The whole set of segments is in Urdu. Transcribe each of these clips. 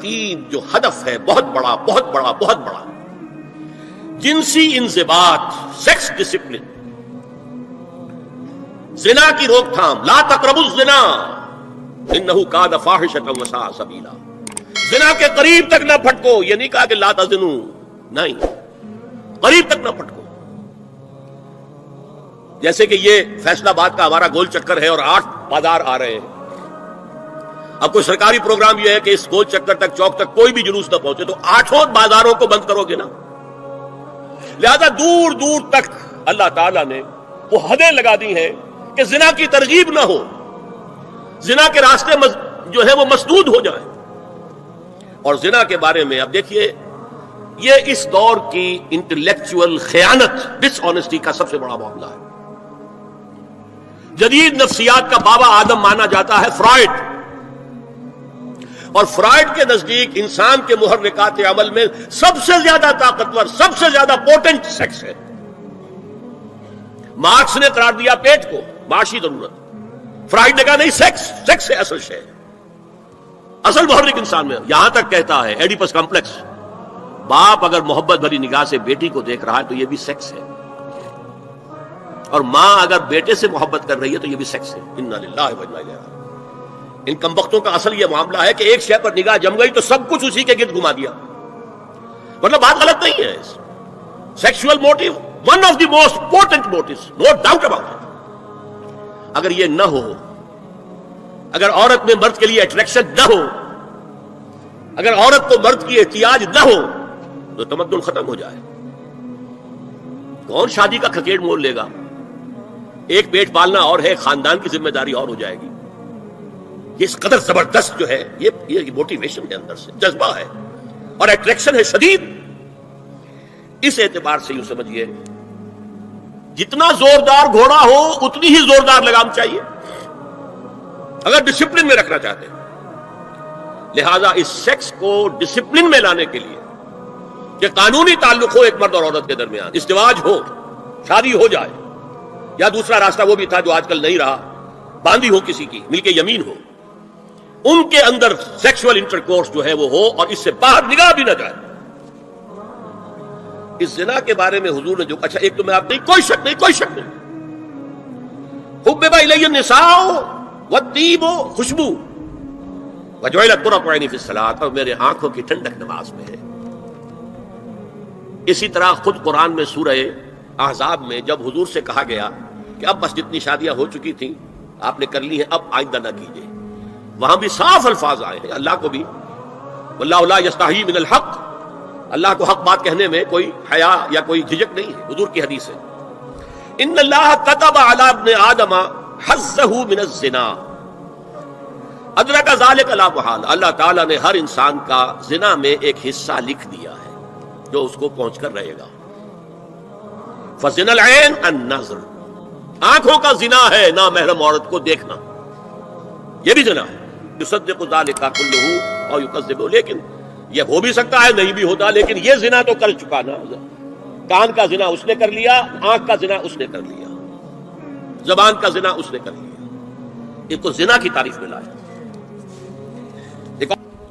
بدترین جو ہدف ہے بہت بڑا بہت بڑا بہت بڑا، جنسی انضباط، سیکس ڈسپلن، زنا کی روک تھام، لا تقربوا الزنا انہ کان فاحشۃ وساء سبیلا، زنا کے قریب تک نہ پھٹکو، یہ نہیں کہا کہ لا تزنوا، نہیں، قریب تک نہ پھٹکو۔ جیسے کہ یہ فیصل آباد کا ہمارا گول چکر ہے اور 8 بازار آ رہے ہیں، اب کوئی سرکاری پروگرام یہ ہے کہ اس گول چکر تک، چوک تک کوئی بھی جلوس نہ پہنچے، تو 8 بازاروں کو بند کرو گے نا۔ لہذا دور دور تک اللہ تعالیٰ نے وہ حدیں لگا دی ہیں کہ زنا کی ترغیب نہ ہو، زنا کے راستے جو ہے وہ مسدود ہو جائیں۔ اور زنا کے بارے میں اب دیکھیے، یہ اس دور کی انٹلیکچوئل خیانت، ڈس آنیسٹی کا سب سے بڑا معاملہ ہے۔ جدید نفسیات کا بابا آدم مانا جاتا ہے فرائڈ، اور فرائڈ کے نزدیک انسان کے محرکات عمل میں سب سے زیادہ طاقتور، سب سے زیادہ پوٹنٹ سیکس ہے۔ مارکس نے قرار دیا پیٹ کو معاشی ضرورت، فرائڈ نے کہا نہیں، سیکس ہے اصل شے، اصل محرک انسان میں۔ یہاں تک کہتا ہے ایڈیپس کمپلیکس، باپ اگر محبت بھری نگاہ سے بیٹی کو دیکھ رہا ہے تو یہ بھی سیکس ہے، اور ماں اگر بیٹے سے محبت کر رہی ہے تو یہ بھی سیکس ہے۔ انا للہ و انا الیہ راجعون۔ ان کم بختوں کا اصل یہ معاملہ ہے کہ ایک شے پر نگاہ جم گئی تو سب کچھ اسی کے گرد گھما دیا، مطلب بات غلط نہیں ہے۔ Sexual motive one of the most important motives, no doubt about it. اگر یہ نہ ہو، اگر عورت میں مرد کے لیے اٹریکشن نہ ہو، اگر عورت کو مرد کی احتیاج نہ ہو تو تمدن ختم ہو جائے۔ کون شادی کا کھکیڑ مول لے گا؟ ایک پیٹ پالنا اور ہے، خاندان کی ذمہ داری اور ہو جائے گی۔ یہ اس قدر زبردست جو ہے، یہ موٹیویشن ہے، اندر سے جذبہ ہے اور اٹریکشن ہے شدید۔ اس اعتبار سے یوں سمجھیے، جتنا زوردار گھوڑا ہو اتنی ہی زوردار لگام چاہیے اگر ڈسپلن میں رکھنا چاہتے ہیں۔ لہذا اس سیکس کو ڈسپلن میں لانے کے لیے کہ قانونی تعلق ہو ایک مرد اور عورت کے درمیان، ازدواج ہو، شادی ہو جائے، یا دوسرا راستہ وہ بھی تھا جو آج کل نہیں رہا، باندھی ہو کسی کی، مل کے یمین ہو، ان کے اندر سیکشول انٹرکورس جو ہے وہ ہو اور اس سے باہر نگاہ بھی نہ جائے۔ اس زنا کے بارے میں حضور نے جو، اچھا ایک تو میں آپ نہیں، کوئی شک نہیں، حبب الی النساء والطیب، خوشبو، وجعلت قرۃ عینی فی الصلاۃ، اور میرے آنکھوں کی ٹھنڈک نماز میں ہے۔ اسی طرح خود قرآن میں سورہ احزاب میں جب حضور سے کہا گیا کہ اب بس جتنی شادیاں ہو چکی تھیں آپ نے کر لی ہیں، اب آئندہ نہ کیجیے، وہاں بھی صاف الفاظ آئے ہیں، اللہ کو بھی، واللہ لا یستحیی من الحق، اللہ کو حق بات کہنے میں کوئی حیا یا کوئی جھجک نہیں ہے۔ حضور کی حدیث ہے، ان اللہ کتب علی ابن آدم حظہ من الزنا ادرک ذلک لا محالہ، اللہ تعالیٰ نے ہر انسان کا زنا میں ایک حصہ لکھ دیا ہے جو اس کو پہنچ کر رہے گا۔ فزنا العین النظر، آنکھوں کا زنا ہے نامحرم عورت کو دیکھنا، یہ بھی زنا ہے۔ یصدق ذلک کلہ اور یکذب، لیکن یہ ہو بھی سکتا ہے نہیں بھی ہوتا، لیکن یہ زنا تو کر چکا نا۔ کان کا زنا اس نے کر لیا، آنکھ کا زنا اس نے کر لیا، زبان کا زنا اس نے کر لیا، اس کو زنا کی تعریف میں لایا۔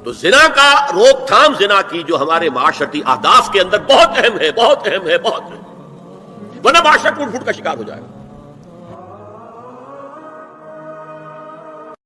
تو زنا کا روک تھام، زنا کی جو ہمارے معاشرتی اہداف کے اندر بہت اہم ہے، بہت اہم ہے، بہت اہم، ورنہ معاشرہ ٹوٹ پھوٹ کا شکار ہو جائے گا۔